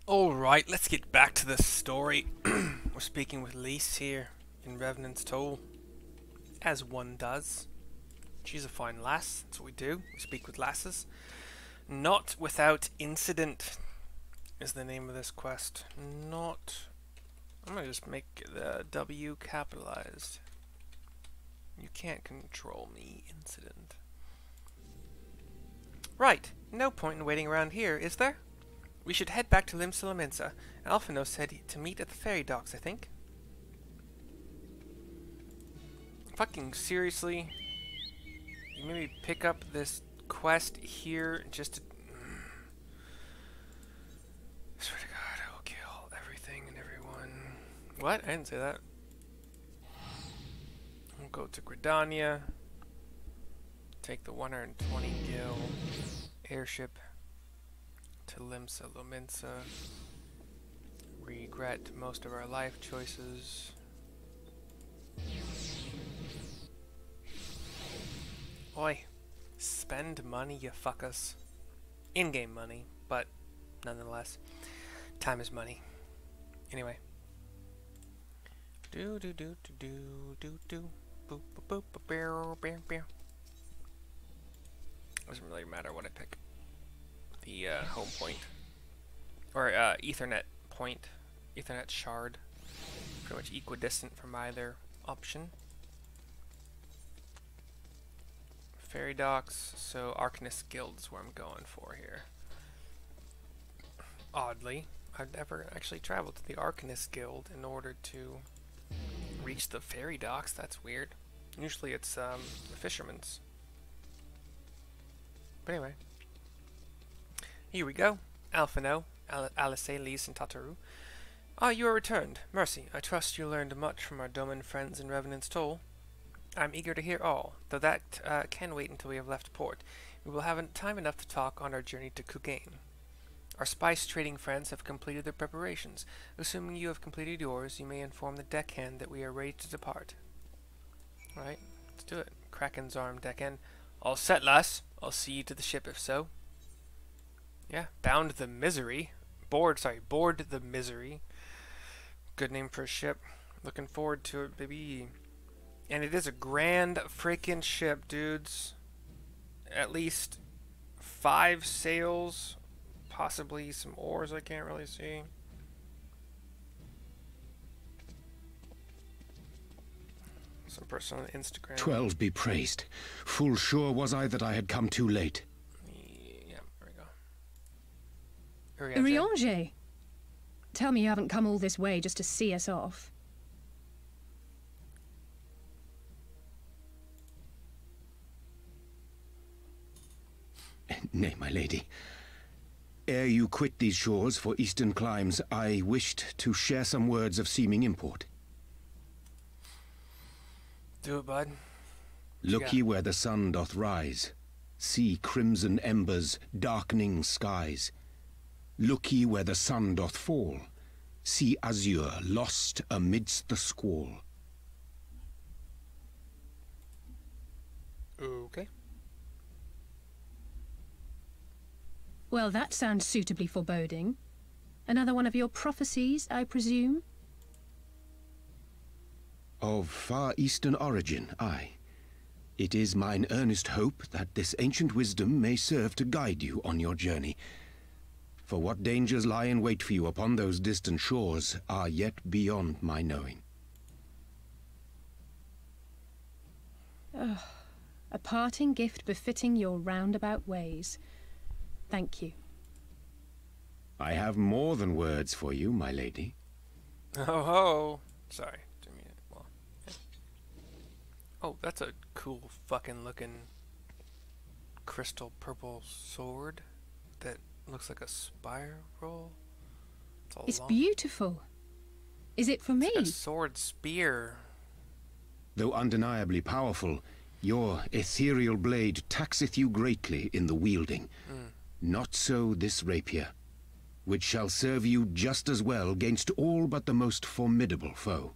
Alright, let's get back to the story. We're speaking with Lise here in Revenant's Toll, as one does. She's a fine lass, that's what we do. We speak with lasses. Not without incident is the name of this quest. Not... I'm gonna just make the W capitalized. You can't control me, incident. Right, no point in waiting around here, is there? We should head back to Limsa Lominsa. Alphino said to meet at the ferry docks, I think. Fucking seriously? You made me pick up this quest here just to... I swear to God, I will kill everything and everyone. What? I didn't say that. We'll go to Gridania. Take the 120 gil airship to Limsa Lominsa. Regret most of our life choices. Oi, spend money, you fuckers. In-game money, but nonetheless, time is money. Anyway. Do do do do do do do boop boop boop boop boop boop. Doesn't really matter what I pick. The home point or Ethernet point, Ethernet shard, pretty much equidistant from either option. Ferry docks, so Arcanist Guild is where I'm going for here. Oddly, I've never actually traveled to the Arcanist Guild in order to reach the ferry docks. That's weird. Usually it's the fisherman's. But anyway. Here we go. Alphino, Alice, Lise, and Tataru. Ah, you are returned. Mercy, I trust you learned much from our Doman friends in Revenant's Toll. I'm eager to hear all, though that can wait until we have left port. We will have time enough to talk on our journey to Kugain. Our spice trading friends have completed their preparations. Assuming you have completed yours, you may inform the deckhand that we are ready to depart. Alright, let's do it. Kraken's arm, deckhand. All set, lass. I'll see you to the ship if so. Yeah, bound the misery. Board the misery. Good name for a ship. Looking forward to it, baby. And it is a grand freaking ship, dudes. At least 5 sails. Possibly some oars I can't really see. Some person on Instagram. 12 be praised. Full sure was I that I had come too late. Yeah, there we go. Urianger! Tell me you haven't come all this way just to see us off. Nay, my lady. Ere you quit these shores for eastern climes, I wished to share some words of seeming import. Do it, bud. Look ye where the sun doth rise. See crimson embers, darkening skies. Look ye where the sun doth fall. See azure lost amidst the squall. Okay. Well, that sounds suitably foreboding. Another one of your prophecies, I presume? Of far eastern origin, aye. It is mine earnest hope that this ancient wisdom may serve to guide you on your journey. For what dangers lie in wait for you upon those distant shores are yet beyond my knowing. A parting gift befitting your roundabout ways. Thank you. I have more than words for you, my lady. Oh ho! Sorry. Didn't mean it. Well, yeah. Oh, that's a cool fucking looking crystal purple sword that looks like a spiral. It's beautiful. Is it for me? It's like a sword spear. Though undeniably powerful, your ethereal blade taxeth you greatly in the wielding. Not so this rapier, which shall serve you just as well gainst all but the most formidable foe.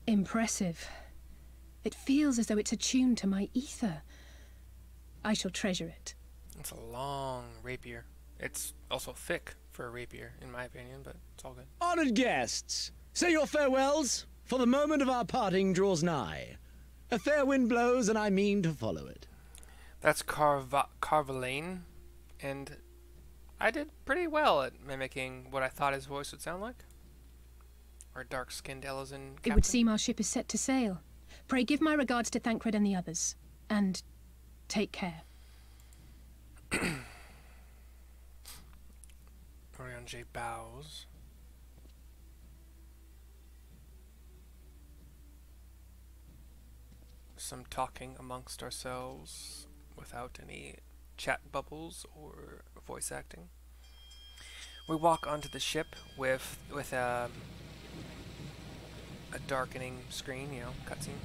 Impressive. It feels as though it's attuned to my ether. I shall treasure it. It's a long rapier. It's also thick for a rapier, in my opinion, but it's all good. Honored guests, say your farewells, for the moment of our parting draws nigh. A fair wind blows, and I mean to follow it. That's Carvalane, and I did pretty well at mimicking what I thought his voice would sound like. Our dark-skinned Ellison captain. It would seem our ship is set to sail. Pray give my regards to Thancred and the others, and take care. Orion J. bows. Some talking amongst ourselves without any chat bubbles or voice acting. We walk onto the ship with a darkening screen, you know, cutscene.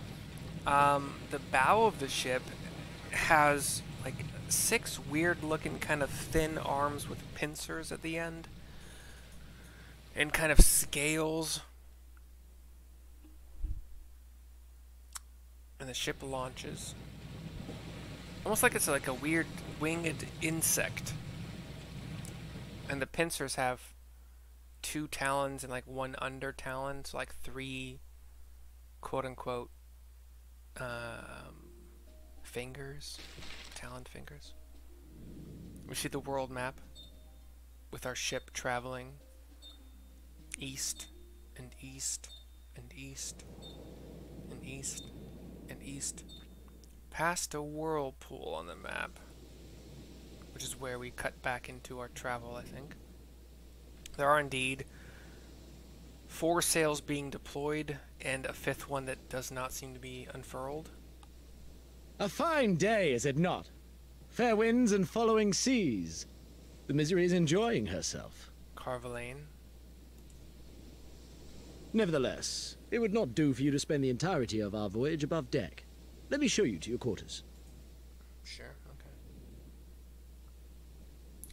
The bow of the ship has like 6 weird-looking kind of thin arms with pincers at the end, and kind of scales. And the ship launches. Almost like it's like a weird winged insect. And the pincers have 2 talons and like 1 under talon, so like 3 quote-unquote fingers, taloned fingers. We see the world map with our ship traveling east and east and east and east and east, past a whirlpool on the map, which is where we cut back into our travel, I think. There are indeed 4 sails being deployed, and a 5th one that does not seem to be unfurled. A fine day, is it not? Fair winds and following seas. The Misery is enjoying herself. Carvalane. Nevertheless, it would not do for you to spend the entirety of our voyage above deck. Let me show you to your quarters. Sure, okay.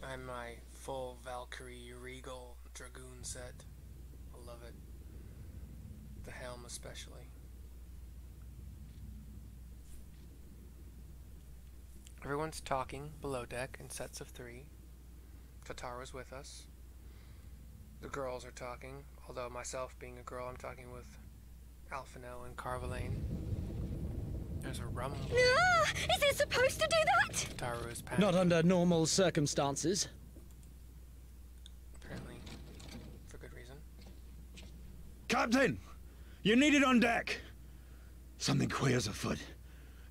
I'm my full Valkyrie Regal Dragoon set. I love it. The helm especially. Everyone's talking below deck in sets of 3. Tataru's with us. The girls are talking, although myself being a girl, I'm talking with Alphino and Carvalane. There's a rumble. Is it supposed to do that? Tataru is panicking. Not under normal circumstances. Apparently, for good reason. Captain! You're needed on deck! Something queer's afoot.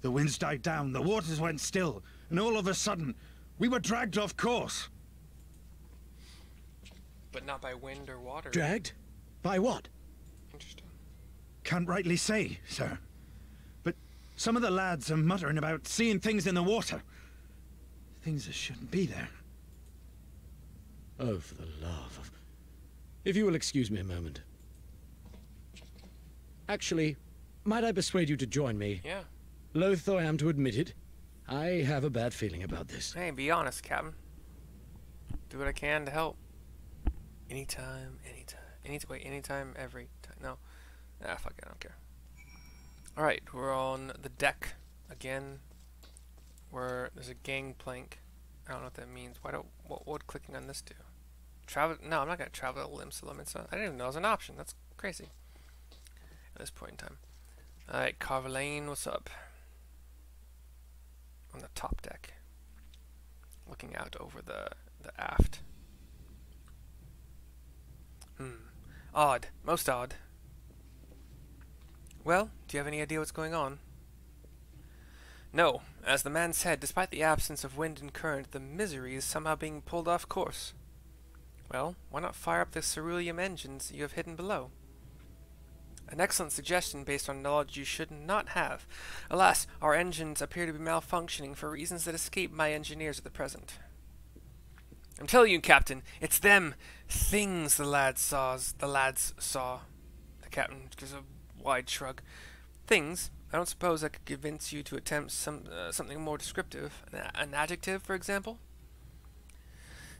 The winds died down, the waters went still, and all of a sudden, we were dragged off course. But not by wind or water. Dragged? By what? Interesting. Can't rightly say, sir. But some of the lads are muttering about seeing things in the water. Things that shouldn't be there. Oh, for the love of... If you will excuse me a moment. Actually, might I persuade you to join me? Yeah. Loath though I am to admit it, I have a bad feeling about this. Hey, be honest, Captain. Do what I can to help. Anytime, anytime, every time. No. Ah, fuck it, I don't care. Alright, we're on the deck again. There's a gangplank. I don't know what that means. What would clicking on this do? Travel? No, I'm not gonna travel at limits to limits. I didn't even know it was an option. That's crazy. At this point in time. Alright, Carvalane, what's up? On the top deck. Looking out over the aft. Odd. Most odd. Well, do you have any idea what's going on? No. As the man said, despite the absence of wind and current, the Misery is somehow being pulled off course. Well, why not fire up the ceruleum engines you have hidden below? An excellent suggestion based on knowledge you should not have. Alas, our engines appear to be malfunctioning for reasons that escape my engineers at the present. I'm telling you, Captain, it's them things the lads saw. The captain gives a wide shrug. Things? I don't suppose I could convince you to attempt something more descriptive. An adjective, for example?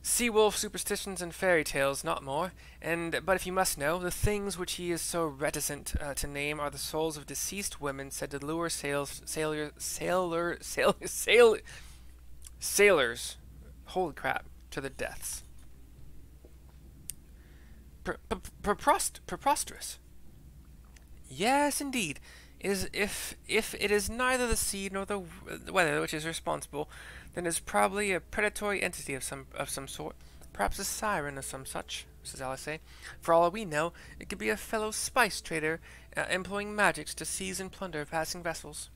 Sea-wolf superstitions and fairy tales, not more. But if you must know, the things which he is so reticent to name are the souls of deceased women said to lure sailors. Holy crap. to their deaths. Preposterous. Yes, indeed. If it is neither the sea nor the weather which is responsible, then it is probably a predatory entity of some sort, perhaps a siren or some such, says Alice. For all we know, it could be a fellow spice trader employing magics to seize and plunder passing vessels.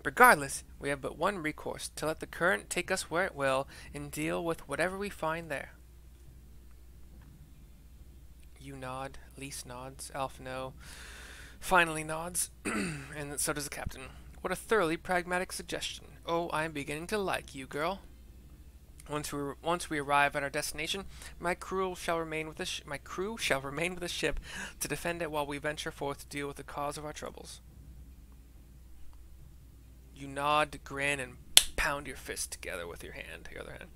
Regardless, we have but one recourse, to let the current take us where it will, and deal with whatever we find there. You nod, Lise nods, Alphino finally nods, and so does the captain. What a thoroughly pragmatic suggestion. Oh, I am beginning to like you, girl. Once we arrive at our destination, my crew shall remain with the ship to defend it while we venture forth to deal with the cause of our troubles. You nod, grin, and pound your fist together with your other hand.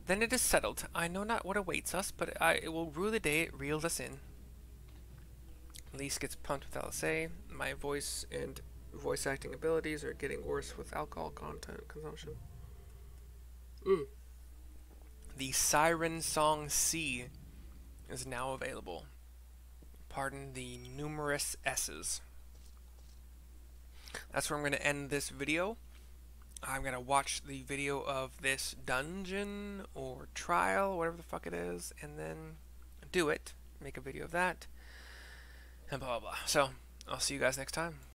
Then it is settled. I know not what awaits us, but it will rue the day it reels us in. Lise gets pumped with Alice. My voice and voice acting abilities are getting worse with alcohol content consumption. The Siren Song C is now available. Pardon the numerous S's. That's where I'm going to end this video. I'm going to watch the video of this dungeon or trial, whatever the fuck it is, and then do it. Make a video of that. And blah, blah, blah. So, I'll see you guys next time.